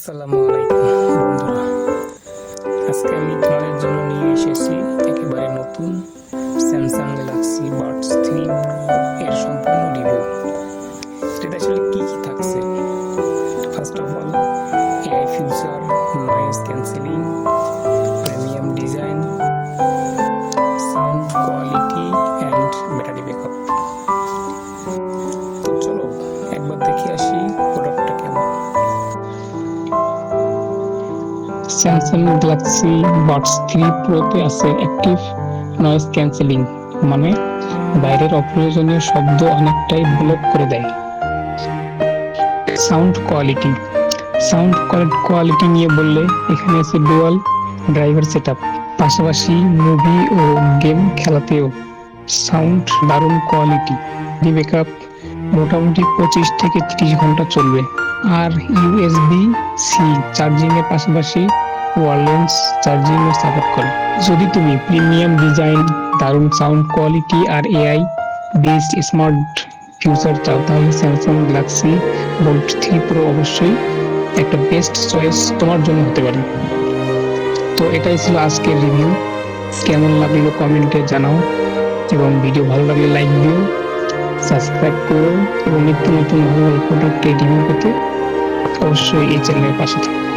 আসসালামু আলাইকুম বন্ধুরা, আজকে আমি তোমাদের জন্য নিয়ে এসেছি একেবারে নতুন স্যামসাং গ্যালাক্সি বাডস 3 এর সম্পূর্ণ রিভিউ। এটা আসলে কি কি থাকছে? First of all, AI future, noise cancelling, premium design, sound quality and battery backup. তো চলো একবার দেখে আসি প্রোডাক্টটা কেমন। স্যামসাং গ্যালাক্সি বাডস 3 প্রোতে আছে অ্যাক্টিভ নয়েজ ক্যান্সেলিং, মানে বাইরের অপ্রয়োজনীয় শব্দ অনেকটাই ব্লক করে দেয়। সাউন্ড কোয়ালিটি নিয়ে বললে এখানে আছে ডুয়াল ড্রাইভার সেটআপ, পাশাপাশি মুভি ও গেম খেলাতেও সাউন্ড দারুণ কোয়ালিটি। ব্যাকআপ মোটামুটি 25 থেকে 30 ঘন্টা চলবে। আর ইউএসবি সি চার্জিং এর পাশাপাশি ওয়্যারলেস চার্জিং ও সাপোর্ট করে। যদি তুমি প্রিমিয়াম ডিজাইন, দারুণ সাউন্ড কোয়ালিটি আর এআই বেসড স্মার্ট ফিউচার চাও, তাহলে স্যামসাং গ্যালাক্সি বোল্ট 3 প্রো অবশ্যই একটা বেস্ট চয়েস তোমার জন্য হতে পারে। তো এটাই ছিল আজকের রিভিউ। কেমন লাগলো কমেন্টে জানাও, এবং ভিডিও ভালো লাগলে লাইক দিও, সাবস্ক্রাইব করো, এবং নিত্য নতুন ভালো ভালো প্রোডাক্টের রিভিউ পেতে অবশ্যই এই চ্যানেলের পাশে থাকো।